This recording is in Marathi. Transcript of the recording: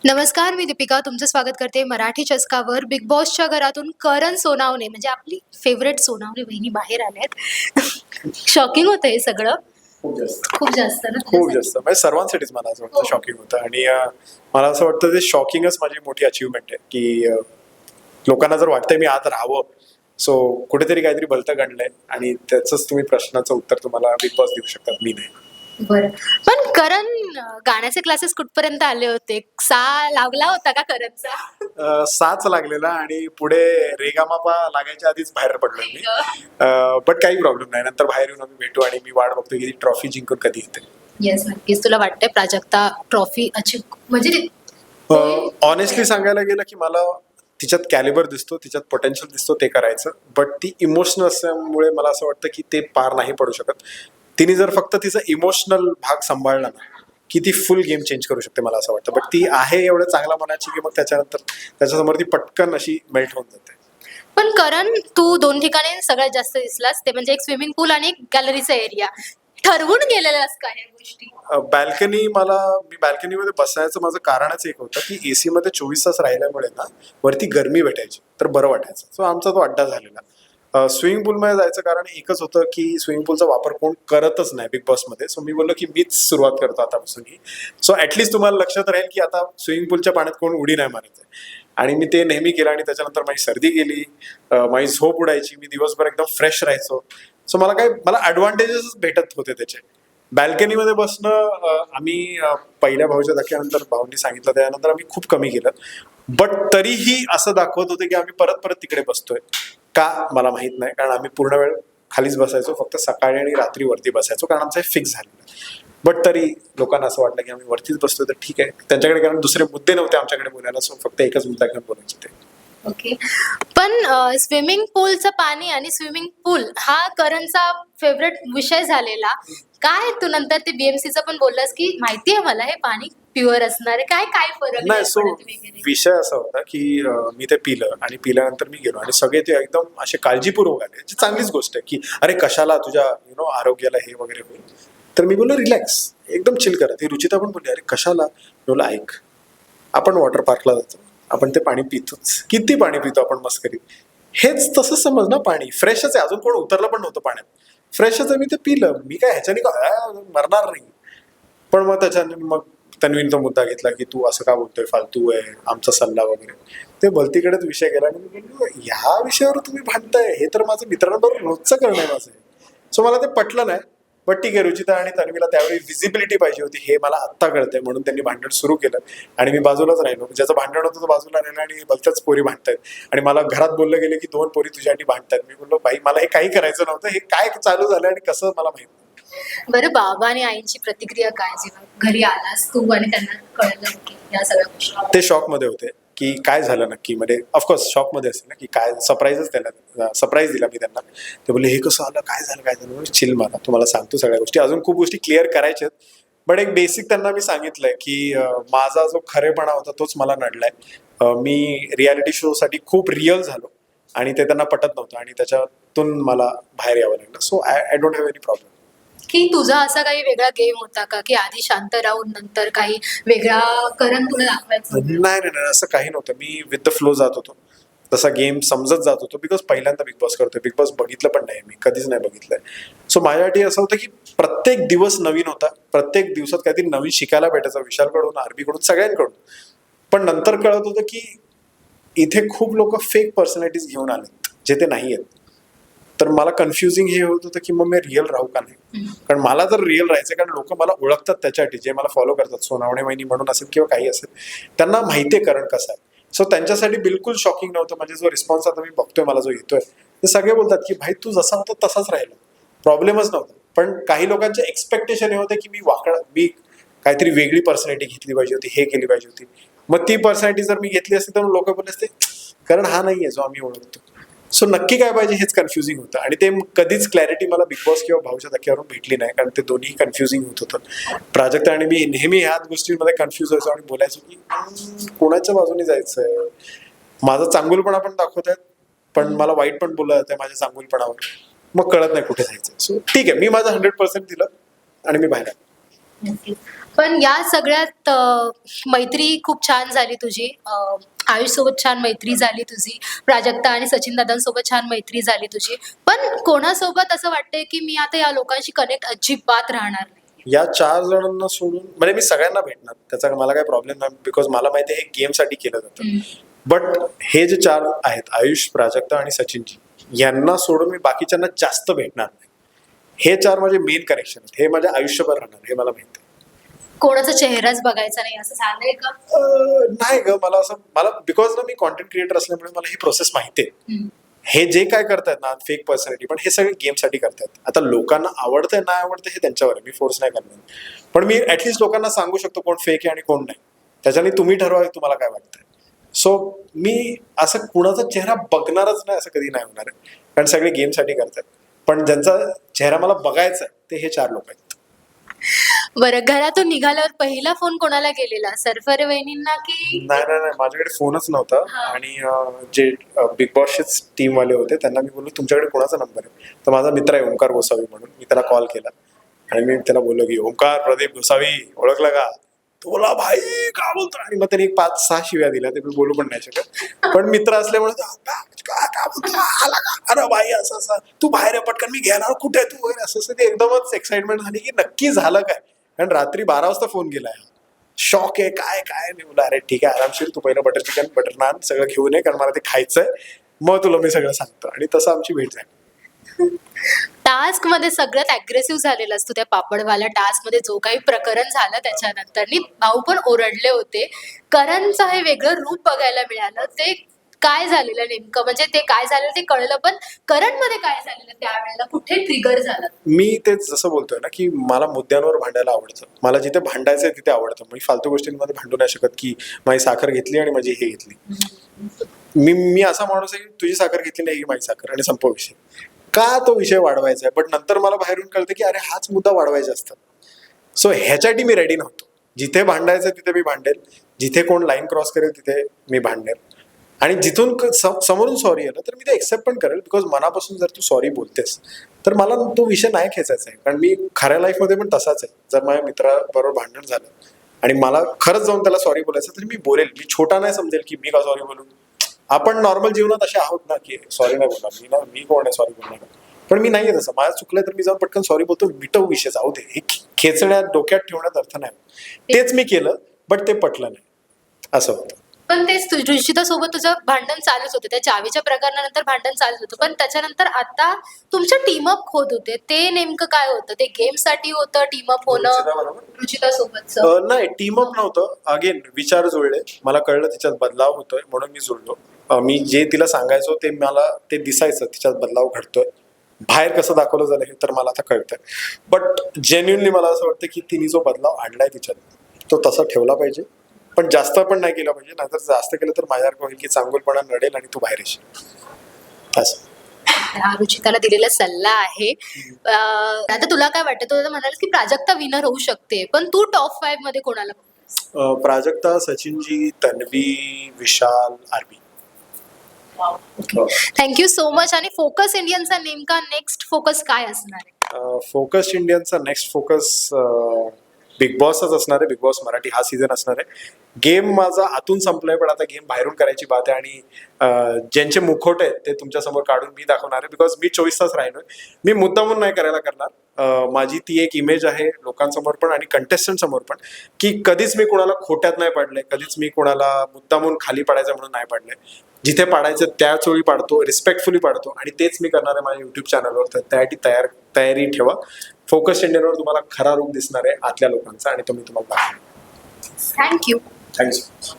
नमस्कार, मी दीपिका तुमचं स्वागत करते मराठी चस्कावर. बिग बॉसच्या घरातून करण सोनावणे म्हणजे आपली फेव्हरेट सोनावणे वहिनी बाहेर आल्यात. शॉकिंग होतं हे सगळं. खूप जास्त खूप जास्त ना खूप तुझ्यासाठी? जास्त म्हणजे सर्वांसाठीच मला असं वाटतं हो. शॉकिंग होतं. आणि मला असं वाटतं ते शॉकिंगच माझी मोठी अचिव्हमेंट आहे की लोकांना जर वाटतंय मी आत राहावं, सो कुठेतरी काहीतरी भलतं घडलंय आणि त्याचंच तुम्ही प्रश्नाचं उत्तर तुम्हाला बिग बॉस देऊ शकतात, मी नाही. बरं. पण करण गाण्याचे क्लासेस कुठपर्यंत आले होते? सा लागला होता का करणचा? साच लागलेला आणि पुढे रेगामापा लागायच्या आधीच बाहेर पडलोय मी. आई बट काही प्रॉब्लेम नाही, नंतर बाहेर येऊन आम्ही भेटू आणि मी वाट बघतो की ती ट्रॉफी जिंकून कधी येते. येस, नक्कीच. तुला वाटतंय प्राजक्ता ट्रॉफी अचीव म्हणजे होईल? ऑनेस्टली सांगायला गेलं की मला तिच्यात कॅलिबर दिसतो, तिच्यात पोटेन्शियल दिसतो ते करायचं, बट ती इमोशनल असल्यामुळे मला असं वाटतं की ते पार नाही पडू शकत. तिने जर फक्त तिचा इमोशनल भाग सांभाळला ना, की ती फुल गेम चेंज करू शकते मला असं वाटतं. बट ती आहे एवढं चांगल्या मनाची की मग त्याच्यानंतर त्याच्यासमोर ती पटकन अशी मेल्ट होऊन जाते. पण करण तू 2 ठिकाणी सगळ्यात जास्त दिसलास. ते म्हणजे एक स्विमिंग पूल आणि एक गॅलरीचा एरिया. ठरवून गेलेलास का ह्या गोष्टी? मी बॅल्कनीमध्ये बसायचं माझं कारणच एक होतं की एसी मध्ये 24 तास राहिल्यामुळे ना वरती गरमी भेटायची, तर बरं वाटायचं. सो आमचा तो अड्डा झालेला. स्विमिंग पूलमध्ये जायचं कारण एकच होतं की स्विमिंग पूलचा वापर कोण करतच नाही बिग बॉसमध्ये. सो मी बोललो की मीच सुरुवात करतो आतापासून ही. सो ॲटलिस्ट तुम्हाला लक्षात राहील की आता स्विमिंग पूलच्या पाण्यात कोण उडी नाही मारायचं. आणि मी ते नेहमी केलं आणि त्याच्यानंतर माझी सर्दी गेली, माझी झोप उडायची, मी दिवसभर एकदम फ्रेश राहायचो. सो मला ॲडव्हान्टेजेस भेटत होते त्याचे. बॅल्कनीमध्ये बसणं आम्ही पहिल्या भाऊच्या धक्क्यानंतर भाऊंनी सांगितलं त्यानंतर आम्ही खूप कमी केलं. बट तरीही असं दाखवत होते की आम्ही परत परत तिकडे बसतोय का मला माहित नाही, कारण आम्ही पूर्ण वेळ खालीच बसायचो, फक्त सकाळी आणि रात्री वरती बसायचो कारण आमचं फिक्स झालेलं. बट तरी लोकांना असं वाटलं की आम्ही वरतीच बसतोय तर ठीक आहे. त्यांच्याकडे कारण दुसरे मुद्दे नव्हते आमच्याकडे बोलायला, सो फक्त एकच मुद्दा घेऊन बोलायचे ते. ओके. पण स्विमिंग पूलचं पाणी आणि स्विमिंग पूल हा करणचा फेव्हरेट विषय झालेला. काय तू नंतर ते बीएमसीचं पण बोललास की माहिती आहे मला हे पाणी प्युअर असणार आहे. काय काय फरक नाही, नाही सो पडत वगैरे? विषय असा होता की मी ते पिलं आणि पिल्यानंतर मी गेलो आणि सगळे ते एकदम असे काळजीपूर्वक आले, जी चांगलीच गोष्ट आहे की अरे कशाला तुझ्या आरोग्याला हे वगैरे होईल. तर मी बोललो रिलॅक्स, एकदम चिल करा. ती रुचिता पण बोलली अरे कशाला. मी बोललो ऐक, आपण वॉटर पार्कला जातो, आपण ते पाणी पितोच, किती पाणी पितो आपण मस्करीत. हेच तसं समज ना, पाणी फ्रेशच आहे, अजून कोण उतरलं पण नव्हतं पाण्यात, फ्रेशच आहे. मी ते पिलं, मी काय ह्याच्याने मरणार नाही. पण मग त्याच्याने मग तन्वीने तो मुद्दा घेतला की तू असं का बोलतोय, फालतू आहे आमचा सल्ला वगैरे. ते भलतीकडेच विषय गेला आणि मी बोललो ह्या विषयावर तुम्ही भांडताय, हे तर माझं मित्रांबरोबर रोजचं करणं आहे माझं. सो मला ते पटलं नाही. बट ठीक आहे, रुचिता आणि तन्वीला त्यावेळी व्हिजिबिलिटी पाहिजे होती हे मला आत्ता कळतंय, म्हणून त्यांनी भांडण सुरू केलं आणि मी बाजूलाच राहिलो. ज्याचं भांडण होतं तो बाजूला राहिला आणि भलत्याच पोरी भांडतायत आणि मला घरात बोललं गेले की 2 पोरी तुझ्यासाठी भांडतायत. मी बोललो बाई मला हे काही करायचं नव्हतं, हे काय चालू झालं आणि कसं मला माहित नाही. बरं, बाबा आणि आईची प्रतिक्रिया काय जेव्हा घरी आलास तू आणि त्यांना कळलं की या सगळ्या गोष्टी? ते शॉकमध्ये होते की काय झालं नक्की. म्हणजे ऑफकोर्स शॉकमध्ये असेल ना की काय, सरप्राईज दिला मी त्यांना. ते बोलले हे कसं आलं, काय झालं काय झालं. चिल, मला तुम्हाला सांगतो सगळ्या गोष्टी, अजून खूप गोष्टी क्लिअर करायच्या आहेत. बट एक बेसिक त्यांना मी सांगितलंय की माझा जो खरेपणा होता तोच मला नडलाय. मी रियालिटी शोसाठी खूप रिअल झालो आणि ते त्यांना पटत नव्हतं आणि त्याच्यातून मला बाहेर यावं लागलं. So I don't have any problem. की तुझा असा काही वेगळा गेम होता का की आधी शांत राहून नंतर काही वेगळा करण तुला दाखवायचं होतं? नाही, असं काही नव्हतं. मी विथ द फ्लो जात होतो, तसा गेम समजत जात होतो. बिकॉज पहिल्यांदा बिग बॉस करतोय, बिग बॉस बघितलं पण नाही, मी कधीच नाही बघितलंय. सो माझ्यासाठी असं होतं की प्रत्येक दिवस नवीन होता, प्रत्येक दिवसात काहीतरी नवीन शिकायला भेटायचं, विशालकडून, आरबीकडून, सगळ्यांकडून. पण नंतर कळत होतं की इथे खूप लोक फेक पर्सनॅलिटीज घेऊन आले जे ते नाही आहेत. तर मला कन्फ्युजिंग हे होत होतं की मग मी रिअल राहू का नाही. कारण मला जर रिअल राहायचं, कारण लोक मला ओळखतात त्याच्यासाठी, जे मला फॉलो करतात, सोनावणे वहिनी म्हणून असेल किंवा काही असेल, त्यांना माहिती आहे करण कसं आहे. सो त्यांच्यासाठी बिलकुल शॉकिंग नव्हतं. म्हणजे जो रिस्पॉन्स आता मी बघतोय, मला जो येतोय, ते सगळे बोलतात की भाई तू जसा होता तसाच राहिला, प्रॉब्लेमच नव्हता. पण काही लोकांचे एक्सपेक्टेशन हे होते की मी काहीतरी वेगळी पर्सनॅलिटी घेतली पाहिजे होती, हे केली पाहिजे होती. मग ती पर्सनॅलिटी जर मी घेतली असती तर लोक बोलले असते कारण हा नाही आहे जो आम्ही ओळखतो. सो नक्की काय पाहिजे हेच कन्फ्युजिंग होतं आणि ते कधीच क्लॅरिटी मला बिग बॉस किंवा भाऊच्या धक्क्यावरून भेटली नाही, कारण ते दोन्ही कन्फ्युजिंग होत होतं. प्राजक्ता आणि मी नेहमी ह्याच गोष्टींमध्ये कन्फ्युज व्हायचो आणि बोलायचो की कोणाच्या बाजूने जायचंय. माझा चांगुलपणा पण दाखवत आहेत, पण मला वाईट पण बोललं जातं माझ्या चांगुलपणावर. मग कळत नाही कुठे जायचं. सो ठीक आहे, मी माझं 100% दिलं आणि मी बाहेर आलो. नक्कीच. पण या सगळ्यात मैत्री खूप छान झाली तुझी. आयुष सोबत छान मैत्री झाली तुझी, प्राजक्ता आणि सचिन दादांसोबत छान मैत्री झाली तुझी. पण कोणासोबत असं वाटतंय की मी आता या लोकांशी कनेक्ट अजिबात राहणार नाही? या 4 जणांना सोडून म्हणजे मी सगळ्यांना भेटणार, त्याचा मला काही प्रॉब्लेम नाही, बिकॉज मला माहिती आहे हे गेमसाठी केलं जातं. बट हे जे 4 आहेत, आयुष, प्राजक्ता आणि सचिनजी, यांना सोडून मी बाकीच्यांना जास्त भेटणार नाही. हे 4 माझे मेन कनेक्शन आहेत, हे माझ्या आयुष्यभर राहणार, हे मला माहिती आहे. कोणाचा चेहराच बघायचा नाही असं झालंय का? नाही ग, मला बिकॉज ना मी कॉन्टेंट क्रिएटर असल्यामुळे मला ही प्रोसेस माहिती आहे. हे जे काय करतायत ना फेक पर्सनॅलिटी, पण हे सगळे गेमसाठी करतायत. आता लोकांना आवडतंय नाही आवडतं हे त्यांच्यावर आहे, मी फोर्स नाही करणार. पण मी ऍटलीस्ट लोकांना सांगू शकतो कोण फेक आहे आणि कोण नाही. त्याच्याने तुम्ही ठरवा की तुम्हाला काय वाटतंय. सो मी असं कुणाचा चेहरा बघणारच नाही, असं कधी नाही होणार आहे, कारण सगळे गेमसाठी करतात. पण ज्यांचा चेहरा मला बघायचा आहे ते हे 4 लोक आहेत. बरं, घरातून निघाल्यावर पहिला फोन कोणाला गेलेला, सरफरे वहिनींना की? नाही, माझ्याकडे फोनच नव्हता. हा. आणि जे बिग बॉसचेच टीम वाले होते त्यांना मी बोललो तुमच्याकडे कोणाचा नंबर आहे, तर माझा मित्र आहे ओंकार गोसावी म्हणून, मी त्याला कॉल केला आणि मी त्याला बोललो की ओंकार प्रदीप गोसावी ओळखला का? तो बोला भाई का बोलतो, आणि मग त्याने 5-6 शिव्या दिल्या, ते मी बोलू पण नाही शकत. पण मित्र असल्यामुळे आला का, अरे भाई असं असं तू बाहेर आहे पटकन मी घेणार, कुठे आहे तू, असं असं. ते एकदमच एक्साइटमेंट झाली की नक्की झालं काय, कारण रात्री 12 वाजता फोन केलाय. शॉक आहे, काय काय. मी बोला अरे ठीक आहे, आरामशीर, तू पहिलं बटर चिकन बटर नान सगळं घेऊन ये, कारण मला ते खायचंय, मग तुला मी सगळं सांगतो. आणि तसं आमची भेट झाली. टास्क मध्ये सगळ्यात अग्रेसिव्ह झालेला असतो त्या पापडवाला टास्क मध्ये, जो काही प्रकरण झालं त्याच्यानंतर भाऊ पण ओरडले होते. करणचं हे वेगळं रूप बघायला मिळालं, ते काय झालेलं नेमकं, म्हणजे ते काय झालेलं ते कळलं, पण करण मध्ये काय झालेलं त्यावेळेला, कुठे ट्रिगर झालं? मी तेच जसं बोलतोय ना की मला मुद्द्यांवर भांडायला आवडतं, मला जिथे भांडायचंय तिथे आवडतं. मी फालतू गोष्टींमध्ये भांडू नाही शकत की माझी साखर घेतली आणि माझी हे घेतली. मी असा माणूस आहे की तुझी साखर घेतली नाही की माझी साखर, आणि संपव विषय. का तो विषय वाढवायचा आहे, बट नंतर मला बाहेरून कळतं की अरे हाच मुद्दा वाढवायचा असतात. सो ह्याच्यासाठी मी रेडी नव्हतो. जिथे भांडायचं तिथे मी भांडेल, जिथे कोण लाईन क्रॉस करेल तिथे मी भांडेल, आणि जिथून समोरून सॉरी आलं तर मी ते एक्सेप्ट पण करेल, बिकॉज मनापासून जर तू सॉरी बोलतेस तर मला तो विषय नाही खेचायचा आहे. कारण मी खऱ्या लाईफमध्ये पण तसाच आहे. जर माझ्या मित्राबरोबर भांडण झालं आणि मला खरंच जाऊन त्याला सॉरी बोलायचं तर मी बोलेल. मी छोटा नाही समजेल की मी का सॉरी बोलू. आपण नॉर्मल जीवनात असे आहोत ना की सॉरी नाही बोलणार, मी कोण आहे सॉरी बोलणार. पण मी नाहीये तसं. माझं चुकलंय तर मी जाऊन पटकन सॉरी बोलतो, मिटव विषय, जाऊ दे. हे खेचण्यात डोक्यात ठेवण्यात अर्थ नाही. तेच मी केलं, बट ते पटलं नाही, असं होतं. पण तेच रुचिता सोबत तुझं भांडण चालूच होतं, त्या चावीच्या प्रकरणानंतर भांडण चालूच होतं, पण त्याच्यानंतर आता तुमचं टीमअप होत होते, ते नेमकं काय होतं? ते गेम साठी होतं टीमअप होणं रुचिता सोबत? नाही, टीमअप नव्हतं. अगेन विचार जुळले, मला कळलं तिच्यात बदलाव होतोय म्हणून मी जुळलो. मी जे तिला सांगायचो ते मला ते दिसायचं, तिच्यात बदलाव घडतोय. बाहेर कसं दाखवलं झालं हे तर मला आता कळतंय, बट जेन्युनली मला असं वाटतं की तिने जो बदलाव आणलाय तिच्यात तो तसा ठेवला पाहिजे, पण जास्त पण नाही केला पाहिजे. नाहीतर जास्त केलं तर माझ्यासारखं होईल की चांगुलपणा नडेल आणि तू बाहेर येशील. असं हा रुचिताला दिलेला सल्ला आहे. आता तुला काय वाटतं? तू म्हणाल की प्राजक्ता विनर होऊ शकते, पण तू टॉप 5 मध्ये कोणाला बघतेस? प्राजक्ता, सचिनजी, तन्वी, विशाल, आरबी. Thank you so much. आणि फोकस इंडियनचा नेमका नेक्स्ट फोकस काय असणार आहे? फोकस इंडियनचा नेक्स्ट फोकस बिग बॉसच असणार आहे. बिग बॉस मराठी हा सीझन असणार आहे. गेम माझा आतून संपलाय, पण आता गेम बाहेरून करायची बात आहे. आणि ज्यांचे मुखोट आहेत ते तुमच्या समोर काढून मी दाखवणार आहे, बिकॉज मी 24 तास राहिलोय. मी मुद्दामून नाही करायला करणार. माझी ती एक इमेज आहे लोकांसमोर पण आणि कंटेस्टंट समोर पण, की कधीच मी कोणाला खोट्यात नाही पाडलंय, कधीच मी कोणाला मुद्दामून खाली पाडायचं म्हणून नाही पाडलंय. जिथे पाडायचं त्याच वेळी पाडतो, रिस्पेक्टफुली पाडतो, आणि तेच मी करणार आहे माझ्या युट्यूब चॅनलवर. तर त्यासाठी तयारी ठेवा. फोकस इंडियनवर तुम्हाला खरा रूप दिसणार आहे आतल्या लोकांचा, आणि तो मी तुम्हाला दाखवेन. थँक्यू. थँक्यू.